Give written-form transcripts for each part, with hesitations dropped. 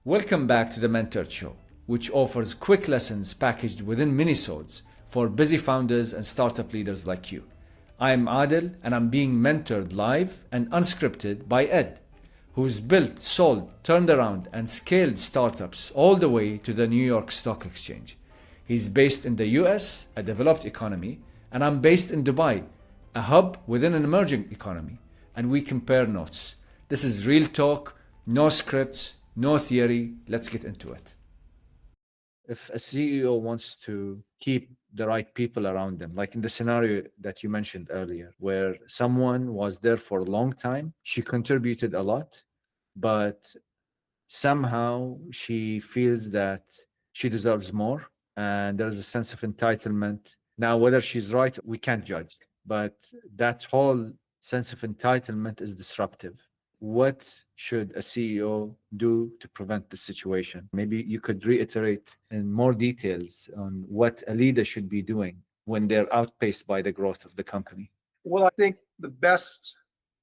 Welcome back to the Mentored Show, which offers quick lessons packaged within minisodes for busy founders and startup leaders like you. I'm Adel, and I'm being mentored live and unscripted by Ed, who's built, sold, turned around, and scaled startups all the way to the New York Stock Exchange. He's based in the US, a developed economy, and I'm based in Dubai, a hub within an emerging economy, and we compare notes. This is real talk, no scripts, no theory. Let's get into it. If a CEO wants to keep the right people around them, like in the scenario that you mentioned earlier, where someone was there for a long time, she contributed a lot, but somehow she feels that she deserves more, and there is a sense of entitlement. Now, whether she's right, we can't judge, but that whole sense of entitlement is disruptive. What should a CEO do to prevent this situation? Maybe you could reiterate in more details on what a leader should be doing when they're outpaced by the growth of the company. Well, I think the best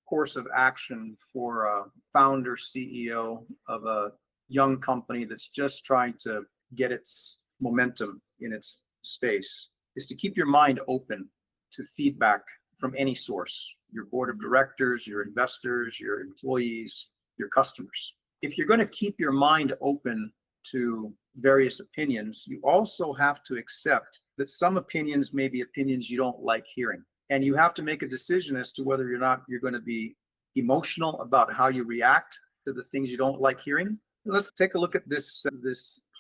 course of action for a founder, CEO of a young company that's just trying to get its momentum in its space is to keep your mind open to feedback from any source, your board of directors, your investors, your employees, your customers. If you're going to keep your mind open to various opinions, you also have to accept that some opinions may be opinions you don't like hearing. And you have to make a decision as to whether or not you're going to be emotional about how you react to the things you don't like hearing. Let's take a look at this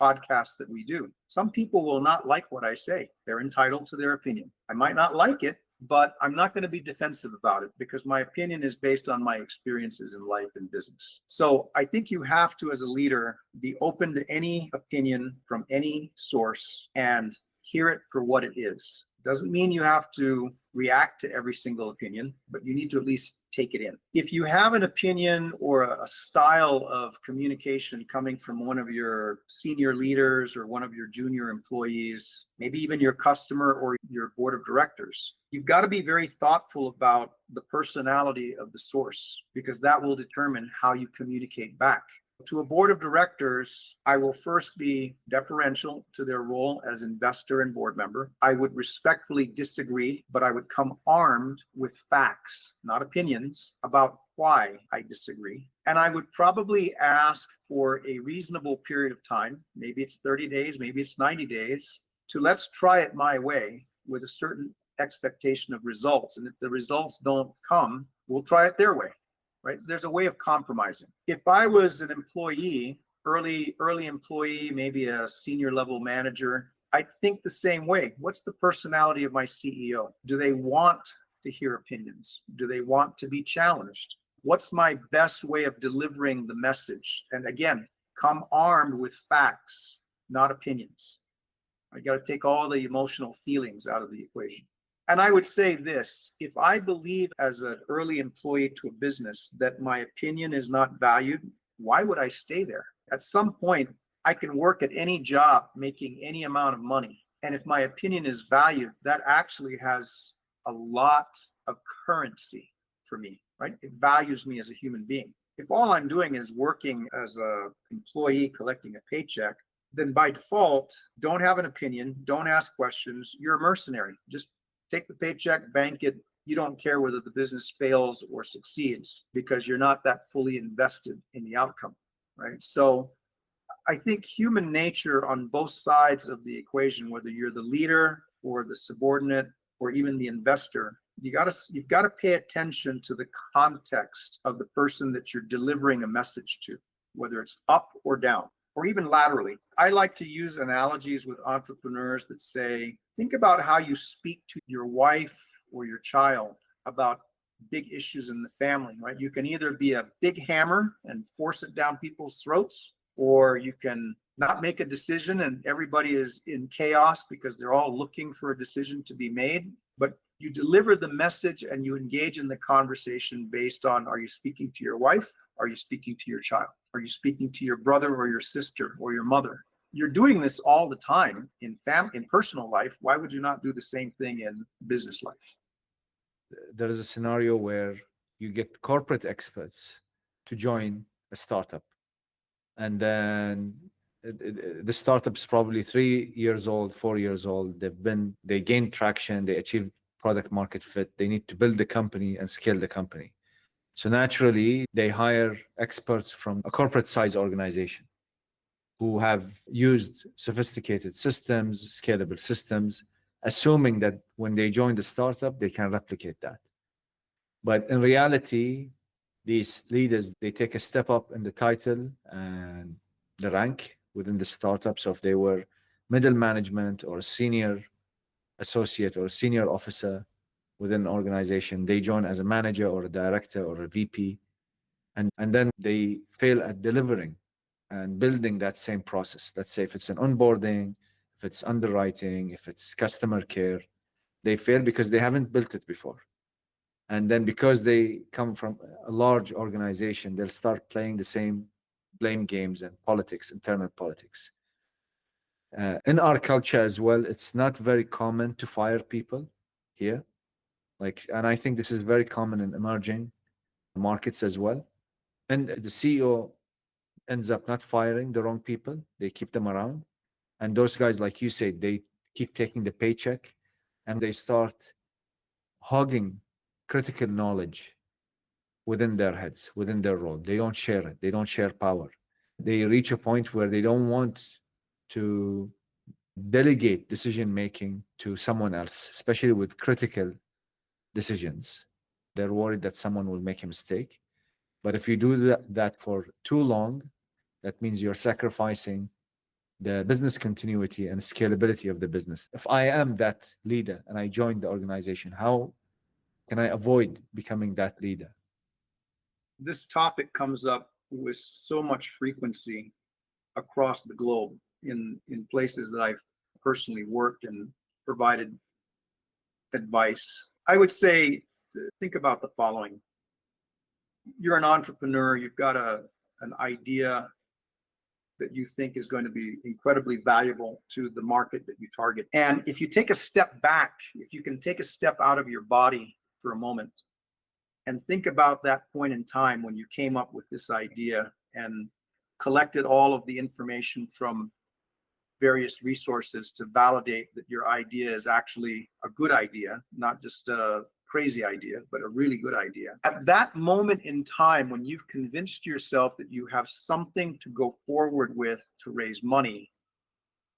podcast that we do. Some people will not like what I say. They're entitled to their opinion. I might not like it, but I'm not going to be defensive about it because my opinion is based on my experiences in life and business. So I think you have to, as a leader, be open to any opinion from any source and hear it for what it is. Doesn't mean you have to react to every single opinion, but you need to at least take it in. If you have an opinion or a style of communication coming from one of your senior leaders or one of your junior employees, maybe even your customer or your board of directors, you've got to be very thoughtful about the personality of the source because that will determine how you communicate back. To a board of directors, I will first be deferential to their role as investor and board member. I would respectfully disagree, but I would come armed with facts, not opinions, about why I disagree. And I would probably ask for a reasonable period of time, maybe it's 30 days, maybe it's 90 days, to let's try it my way with a certain expectation of results. And if the results don't come, we'll try it their way. Right? There's a way of compromising. If I was an employee, early employee, maybe a senior level manager, I think the same way. What's the personality of my CEO? Do they want to hear opinions? Do they want to be challenged? What's my best way of delivering the message? And again, come armed with facts, not opinions. I got to take all the emotional feelings out of the equation. And I would say this, if I believe as an early employee to a business that my opinion is not valued, why would I stay there? At some point, I can work at any job making any amount of money. And if my opinion is valued, that actually has a lot of currency for me, right? It values me as a human being. If all I'm doing is working as an employee collecting a paycheck, then by default, don't have an opinion, don't ask questions, you're a mercenary. Just take the paycheck, bank it. You don't care whether the business fails or succeeds because you're not that fully invested in the outcome, right? So I think human nature on both sides of the equation, whether you're the leader or the subordinate or even the investor, you've got to pay attention to the context of the person that you're delivering a message to, whether it's up or down, or even laterally. I like to use analogies with entrepreneurs that say, think about how you speak to your wife or your child about big issues in the family, right? You can either be a big hammer and force it down people's throats, or you can not make a decision and everybody is in chaos because they're all looking for a decision to be made. But you deliver the message and you engage in the conversation based on, are you speaking to your wife? Are you speaking to your child? Are you speaking to your brother or your sister or your mother? You're doing this all the time in personal life. Why would you not do the same thing in business life? There is a scenario where you get corporate experts to join a startup. And then the startup's probably 3 years old, 4 years old. They gained traction, they achieved product market fit. They need to build the company and scale the company. So naturally, they hire experts from a corporate size organization who have used sophisticated systems, scalable systems, assuming that when they join the startup, they can replicate that. But in reality, these leaders, they take a step up in the title and the rank within the startup. So if they were middle management or senior associate or senior officer within an organization, they join as a manager or a director or a VP. And then they fail at delivering and building that same process. Let's say if it's an onboarding, if it's underwriting, if it's customer care, they fail because they haven't built it before. And then because they come from a large organization, they'll start playing the same blame games and politics, internal politics. In our culture as well, it's not very common to fire people here. And I think this is very common in emerging markets as well. And the CEO ends up not firing the wrong people. They keep them around. And those guys, like you said, they keep taking the paycheck and they start hogging critical knowledge within their heads, within their role. They don't share it. They don't share power. They reach a point where they don't want to delegate decision making to someone else, especially with critical decisions. They're worried that someone will make a mistake. But if you do that for too long, that means you're sacrificing the business continuity and scalability of the business. If I am that leader and I join the organization, how can I avoid becoming that leader? This topic comes up with so much frequency across the globe in places that I've personally worked and provided advice. I would say, think about the following. You're an entrepreneur, you've got an idea that you think is going to be incredibly valuable to the market that you target. And if you take a step back, if you can take a step out of your body for a moment and think about that point in time when you came up with this idea and collected all of the information from various resources to validate that your idea is actually a good idea, not just a crazy idea, but a really good idea. At that moment in time, when you've convinced yourself that you have something to go forward with to raise money,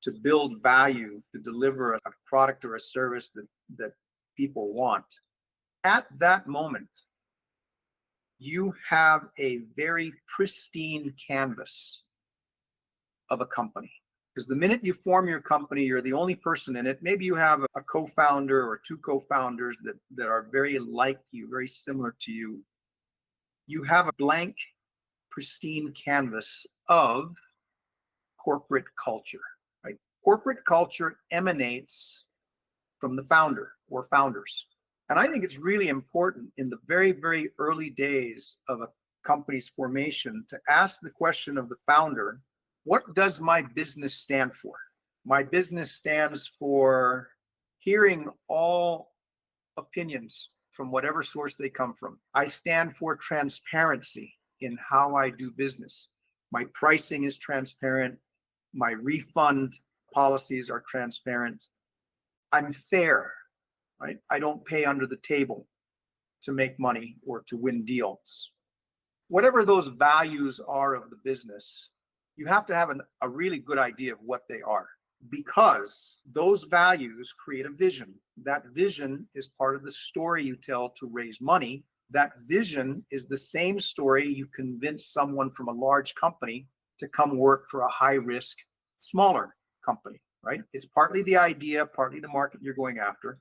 to build value, to deliver a product or a service that people want, at that moment, you have a very pristine canvas of a company. Because the minute you form your company, you're the only person in it. Maybe you have a co-founder or two co-founders that are very like you, very similar to you. You have a blank, pristine canvas of corporate culture, right? Corporate culture emanates from the founder or founders. And I think it's really important in the very, very early days of a company's formation to ask the question of the founder, what does my business stand for? My business stands for hearing all opinions from whatever source they come from. I stand for transparency in how I do business. My pricing is transparent. My refund policies are transparent. I'm fair, right? I don't pay under the table to make money or to win deals. Whatever those values are of the business, you have to have a really good idea of what they are, because those values create a vision. That vision is part of the story you tell to raise money. That vision is the same story you convince someone from a large company to come work for a high-risk, smaller company, right? It's partly the idea, partly the market you're going after,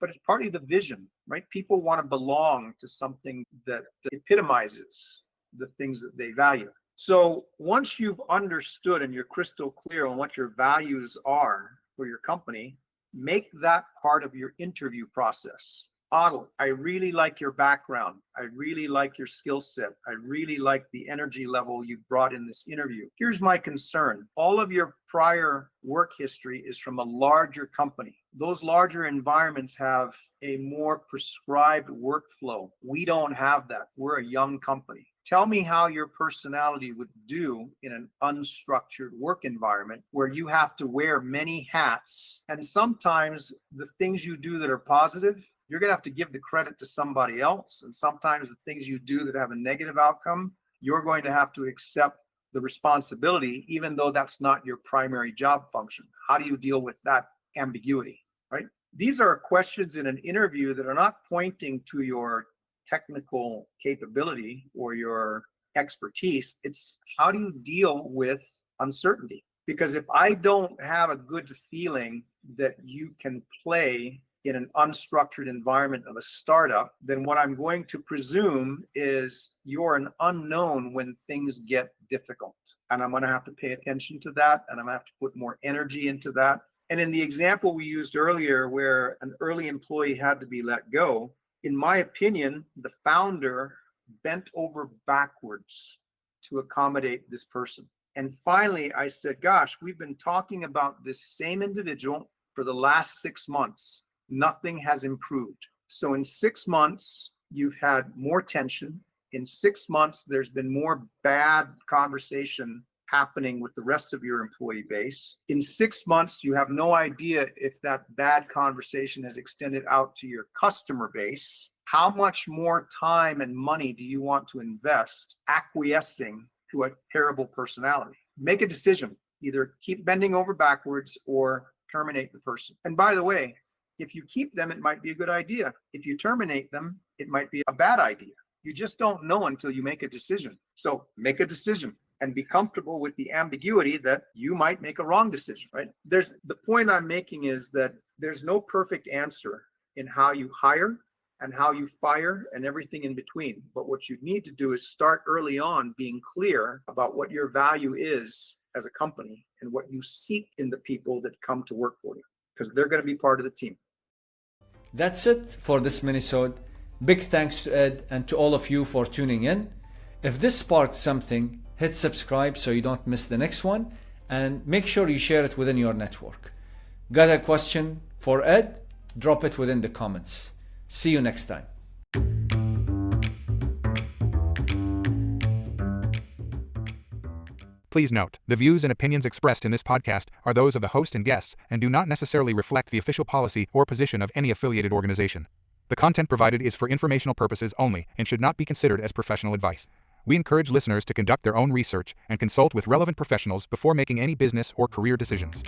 but it's partly the vision, right? People want to belong to something that epitomizes the things that they value. So once you've understood and you're crystal clear on what your values are for your company, make that part of your interview process. Adel, I really like your background. I really like your skill set. I really like the energy level you brought in this interview. Here's my concern. All of your prior work history is from a larger company. Those larger environments have a more prescribed workflow. We don't have that. We're a young company. Tell me how your personality would do in an unstructured work environment where you have to wear many hats. And sometimes the things you do that are positive, you're going to have to give the credit to somebody else. And sometimes the things you do that have a negative outcome, you're going to have to accept the responsibility, even though that's not your primary job function. How do you deal with that ambiguity, right? These are questions in an interview that are not pointing to your technical capability or your expertise. It's how do you deal with uncertainty? Because if I don't have a good feeling that you can play in an unstructured environment of a startup, then what I'm going to presume is you're an unknown when things get difficult. And I'm going to have to pay attention to that, and I'm going to have to put more energy into that. And in the example we used earlier, where an early employee had to be let go, in my opinion, the founder bent over backwards to accommodate this person. And finally, I said, gosh, we've been talking about this same individual for the last 6 months. Nothing has improved. So in 6 months, you've had more tension. In 6 months, there's been more bad conversation happening with the rest of your employee base. In 6 months, you have no idea if that bad conversation has extended out to your customer base. How much more time and money do you want to invest acquiescing to a terrible personality? Make a decision. Either keep bending over backwards or terminate the person. And by the way, if you keep them, it might be a good idea. If you terminate them, it might be a bad idea. You just don't know until you make a decision. So make a decision and be comfortable with the ambiguity that you might make a wrong decision, right? The point I'm making is that there's no perfect answer in how you hire and how you fire and everything in between. But what you need to do is start early on being clear about what your value is as a company and what you seek in the people that come to work for you, because they're going to be part of the team. That's it for this minisode. Big thanks to Ed and to all of you for tuning in. If this sparked something, hit subscribe so you don't miss the next one, and make sure you share it within your network. Got a question for Ed? Drop it within the comments. See you next time. Please note, the views and opinions expressed in this podcast are those of the host and guests and do not necessarily reflect the official policy or position of any affiliated organization. The content provided is for informational purposes only and should not be considered as professional advice. We encourage listeners to conduct their own research and consult with relevant professionals before making any business or career decisions.